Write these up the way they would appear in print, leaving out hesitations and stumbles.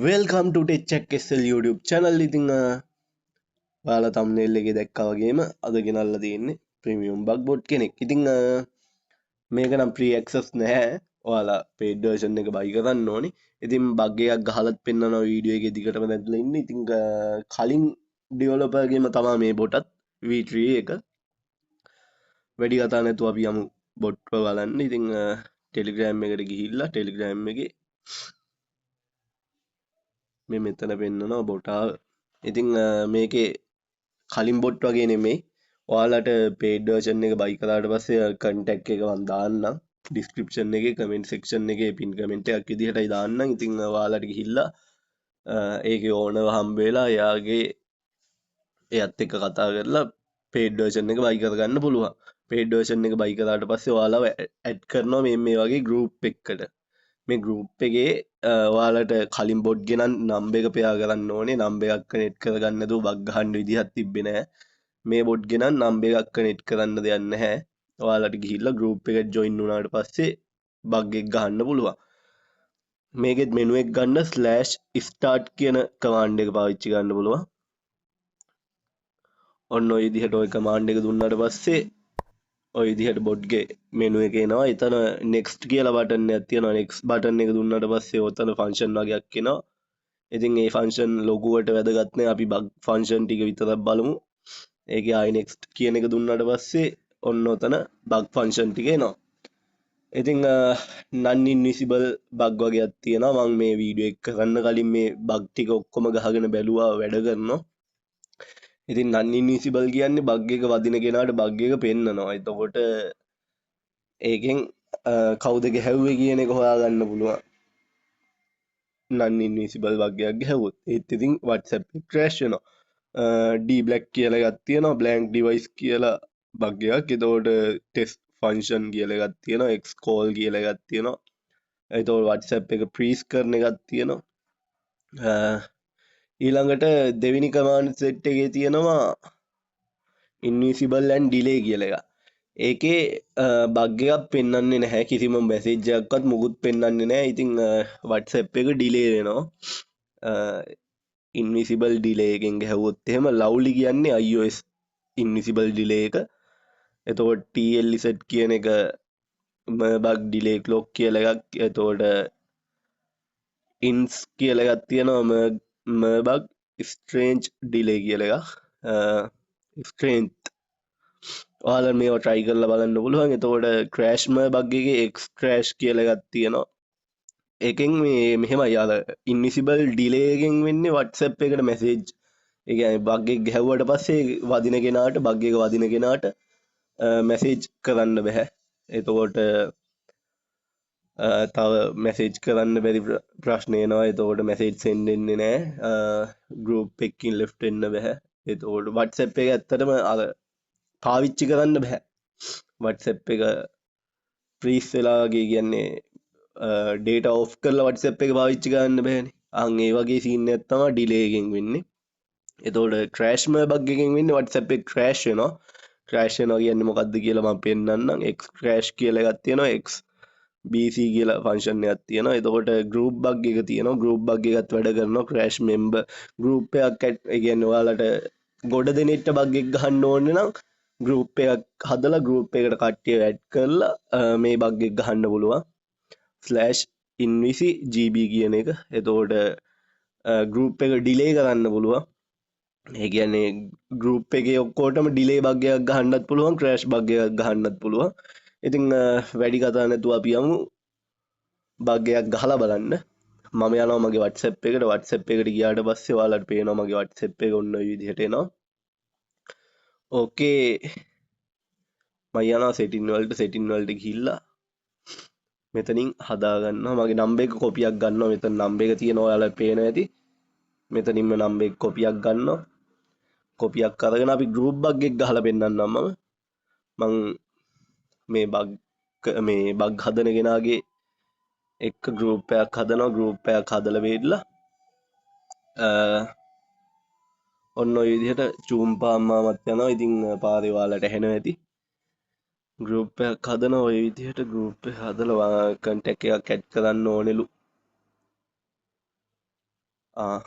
Welcome ටු tech SL YouTube channel. ඉතින් ඔයාලා thumbnail එකේ දැක්කා වගේම අද ගෙනල්ලා තියෙන්නේ ප්‍රීමියම් බග් බොට් කෙනෙක්. ඉතින් මේක නම් free access නැහැ. ඔයාලා paid version එක buy කරන්න ඕනේ. ඉතින් බග් එකක් ගහලත් පෙන්නනවා වීඩියෝ එකේ දිගටම දැක්ලා ඉන්නේ. ඉතින් කලින් developer ගේම තමයි මේ බොටත් V3 එක. වැඩි කතා නැතුව අපි යමු බොට් එක බලන්න. ඉතින් Telegram එකට ගිහිල්ලා Telegram එකේ මේ මෙතන පෙන්නනවා බොටා. ඉතින් මේකේ කලින් බොට් වගේ නෙමෙයි. ඔයාලට paid version එක buy කරාට පස්සේ contact එක මම දාන්නම් description එකේ comment section එකේ pin comment එකක් විදිහටයි දාන්නම්. ඉතින් ඔයාලට ගිහිල්ලා ඒකේ owner හම්බ වෙලා එයාගේ එයත් එක්ක කතා කරලා paid version එක buy කරගන්න පුළුවන්. paid version එක buy කරාට පස්සේ ඔයාලව add කරනවා මේ වගේ group එකකට. මේ ගෲප් එකේ ඔයාලට කලින් බොට් ගෙනන් නම්බර් එක පෙයා කරන්න ඕනේ. නම්බර් එකක් කනෙක්ට් කරගන්න නැතුව බග් ගහන්න විදිහක් තිබ්බේ නැහැ. මේ බොට් ගෙනන් නම්බර් එකක් කනෙක්ට් කරන්න දෙයක් නැහැ. ඔයාලට ගිහිල්ලා ගෲප් එකට ජොයින් වුණාට පස්සේ බග් එක ගහන්න පුළුවන්. මේකෙත් මෙනු එක ගන්න /start කියන කමාන්ඩ් එක පාවිච්චි කරන්න පුළුවන්. ඔන්න ඔය විදිහට ඔය කමාන්ඩ් එක දුන්නාට පස්සේ ඔය විදිහට බොට්ගේ මෙනු එක එනවා. එතන next කියලා බටන් එකක් තියෙනවා. next බටන් එක දුන්නාට පස්සේ ඔතන ෆන්ක්ෂන් වගේක් එනවා. ඉතින් මේ ෆන්ක්ෂන් ලොකුවට වැදගත් නැහැ. අපි බග් ෆන්ක්ෂන් ටික විතරක් බලමු. ඒකේ ආයි next කියන එක දුන්නාට පස්සේ ඔන්න ඔතන බග් ෆන්ක්ෂන් ටික එනවා. ඉතින් non invisible බග් වගේක් තියෙනවා. මම මේ වීඩියෝ එක කරන්න කලින් මේ බග් ටික ඔක්කොම ගහගෙන බැලුවා වැඩ කරනවා. ඉතින් non invisible කියන්නේ බග් එක වදින කෙනාට බග් එක පෙන්නනවා. එතකොට ඒකෙන් කවුද ගැහුවේ කියන එක හොයාගන්න පුළුවන්. non invisible බග් එකක් ගැහුවොත්. ඒත් ඉතින් WhatsApp එක crash වෙනවා. D black කියලා එකක් තියෙනවා. blank device කියලා බග් එකක්. එතකොට test function කියලා එකක් තියෙනවා. xcall කියලා එකක් තියෙනවා. එතකොට WhatsApp එක freeze කරන එකක් තියෙනවා. ඊළඟට දෙවෙනි command set එකේ තියෙනවා invisible and delay කියලා එකක්. ඒකේ බග් එකක් පෙන්වන්නේ නැහැ. කිසිම මැසේජ් එකක්වත් මුකුත් පෙන්වන්නේ නැහැ. ඉතින් WhatsApp එක delay වෙනවා. invisible delay එකෙන් ගැහුවොත් එහෙම lovely කියන්නේ iOS invisible delay එක. එතකොට TLZ කියන එක bug delay clock කියලා එකක්. එතකොට ins කියලා එකක් තියෙනවා. bug strange delay කියලා එකක්. strange ඔයාලා මේවා try කරලා බලන්න පුළුවන්. එතකොට crash bug එකේ x crash කියලා එකක් තියෙනවා. ඒකෙන් මේ මෙහෙමයි යාල invisible delay එකෙන් වෙන්නේ WhatsApp එකට message. ඒ කියන්නේ bug එක ගැහුවට පස්සේ වදින කෙනාට bug එක වදින කෙනාට message කරන්න බෑ. එතකොට තව message කරන්න බැරි ප්‍රශ්න එනවා. එතකොට message send වෙන්නේ නැහැ. group එකකින් left වෙන්න බෑ. එතකොට WhatsApp එක ඇත්තටම අර පාවිච්චි කරන්න බෑ. WhatsApp එක freeze වෙලා වගේ කියන්නේ data off කරලා WhatsApp එක පාවිච්චි කරන්න බෑනේ. අන් ඒ වගේ scene එකක් තමයි delay එකෙන් වෙන්නේ. එතකොට crash bug එකෙන් වෙන්නේ WhatsApp එක crash වෙනවා. crash වෙනවා කියන්නේ මොකද්ද කියලා මම පෙන්නන්නම්. x crash කියලා එකක් තියෙනවා. x bc කියලා ෆන්ක්ෂන් එකක් තියෙනවා. එතකොට group bug එක තියෙනවා. group bug එකත් වැඩ කරනවා. crash member group එකක් ඒ කියන්නේ ඔයාලට ගොඩ දෙනෙක්ට bug එක ගහන්න ඕනේ නම් group එකක් හදලා group එකට කට්ටිය add කරලා මේ bug එක ගහන්න පුළුවන්. /invisigb කියන එක. එතකොට group එක delay කරන්න පුළුවන්. ඒ කියන්නේ group එකේ ඔක්කොටම delay bug එකක් ගහන්නත් පුළුවන්, crash bug එකක් ගහන්නත් පුළුවන්. ඉතින් වැඩි කතා නැතුව අපි යමු බග් එකක් ගහලා බලන්න. මම යනවා මගේ WhatsApp එකට. WhatsApp එකට ගියාට පස්සේ ඔයාලට පේනවා මගේ WhatsApp එක ඔන්න ඔය විදිහට එනවා. ඕකේ. මම යනවා setting වලට ගිහිල්ලා මෙතනින් හදා ගන්නවා. මගේ නම්බර් එක කොපියක් ගන්නවා. මෙතන නම්බර් එක තියෙනවා ඔයාලට පේනවා ඇති. මෙතනින්ම නම්බර් එක කොපියක් ගන්නවා. කොපියක් අරගෙන අපි group bug එක ගහලා පෙන්නන්නම් මම මේ බග් හදන කෙනාගේ එක group එකක් හදනවා. group එකක් හදලා වේදලා ඔන්න ඔය විදිහට චූම්පා අම්මාමත් යනවා. ඉතින් පාරේ ඔයාලට ඇහෙනවා ඇති. group එකක් හදනවා. ඔය විදිහට group එක හදලා contact එකක් add කරන්න ඕනෙලු. ආ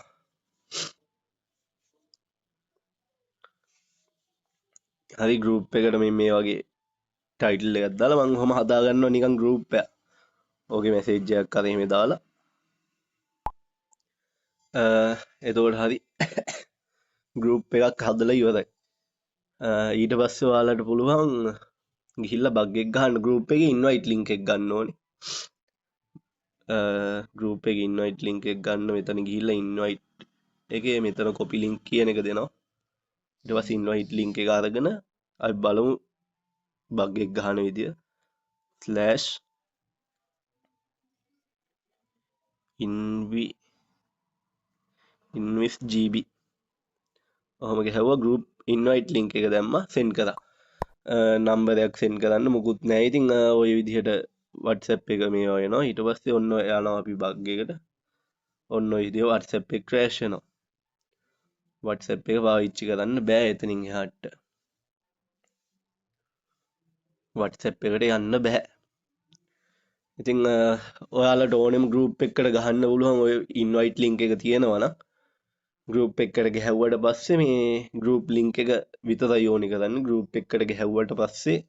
හරි ගෲප් එකට මේ වගේ ටයිටල් එකක් දාලා මම කොහොම හදාගන්නවා නිකන් ගෲප් එක. ඕකේ මැසේජ් එකක් අර එහෙම දාලා එතකොට හරි ගෲප් එකක් හදලා ඉවරයි. ඊට පස්සේ ඔයාලට පුළුවන් ගිහිල්ලා බග් එක ගන්න ගෲප් එකේ ඉන්වයිට් ලින්ක් එක ගන්න ඕනේ. ගෲප් එකේ ඉන්වයිට් ලින්ක් එක ගන්න මෙතන ගිහිල්ලා ඉන්වයිට් එකේ මෙතන කොපි ලින්ක් කියන එක දෙනවා. ඊට පස්සේ ඉන්වයිට් ලින්ක් එක අරගෙන අපි බලමු බග් එක ගන්න විදිය. /invist.gb ඔහොම ගැහුවා ගෲප් ඉන්වයිට් ලින්ක් එක දැම්මා සෙන්ඩ් කරා. නම්බරයක් සෙන්ඩ් කරන්න මුකුත් නැහැ. ඉතින් ওই විදිහට WhatsApp එක මේවා වෙනවා. ඊට පස්සේ ඔන්න යනවා අපි බග් එකට. ඔන්න ඔය විදිහ WhatsApp එක ක්‍රෑෂ් වෙනවා. WhatsApp එක පාවිච්චි කරන්න බෑ එතනින් එහාට. WhatsApp එකට යන්න බෑ. ඉතින් ඔයාලට ඕනෙම ගෲප් එකකට ගහන්න පුළුවන් ඔය ඉන්වයිට් ලින්ක් එක තියෙනවා නම් ගෲප් එකකට ගැහුවට පස්සේ මේ ගෲප් ලින්ක් එක විතරයි ඕනි කරන්න. ගෲප් එකකට ගැහුවට පස්සේ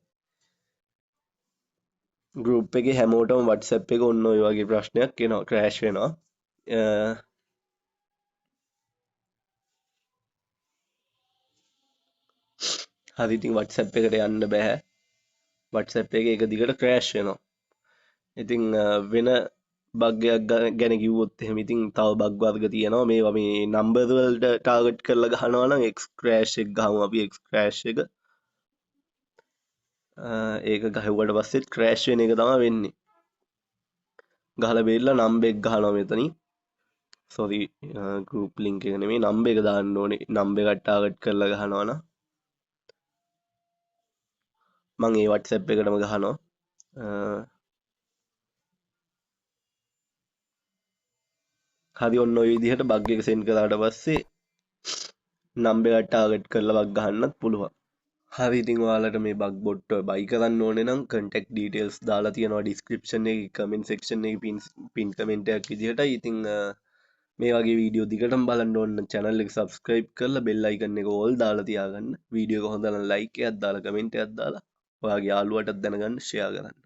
ගෲප් එකේ හැමෝටම WhatsApp එක ඔන්න ඔය වගේ ප්‍රශ්නයක් එනවා ක්‍රෑෂ් වෙනවා. හරි ඉතින් WhatsApp එකට යන්න බෑ. WhatsApp එක දිගට ක්‍රෑෂ් වෙනවා. ඉතින් වෙන බග් එකක් ගැන කිව්වොත් එහෙම ඉතින් තව බග් වර්ග තියෙනවා. මේවා මේ නම්බර් වලට ටාගට් කරලා ගහනවා නම් X crash එක ගහමු අපි X crash එක. ඒක ගහුවට පස්සෙත් ක්‍රෑෂ් වෙන එක තමයි වෙන්නේ. ගහලා බේරලා නම්බර් එක ගහනවා මෙතනින්. සෝරි ගෲප් ලින්ක් එක නෙමෙයි නම්බර් එක දාන්න ඕනේ. නම්බර් එක ටාගට් කරලා ගහනවා නම් මම ඒ WhatsApp එකටම ගහනවා. හරි ඔන්න ඔය විදිහට බග් එක සෙන්ඩ් කරාට පස්සේ නම්බර් එක ටාගට් කරලා බග් ගහන්නත් පුළුවන්. හරි ඉතින් ඔයාලට මේ බග් බොට් බයි කරන්න ඕනේ නම් contact details දාලා තියෙනවා description එකේ comment section එකේ pin comment එකක් විදිහට. ඉතින් මේ වගේ වීඩියෝ දිගටම බලන්න ඕන නම් channel එක subscribe කරලා bell icon එක all දාලා තියාගන්න. වීඩියෝ එක හොඳ නම් like එකක් දාලා comment එකක් දාලා ඔයාගේ යාළුවටත් දැනගන්න share කරන්න.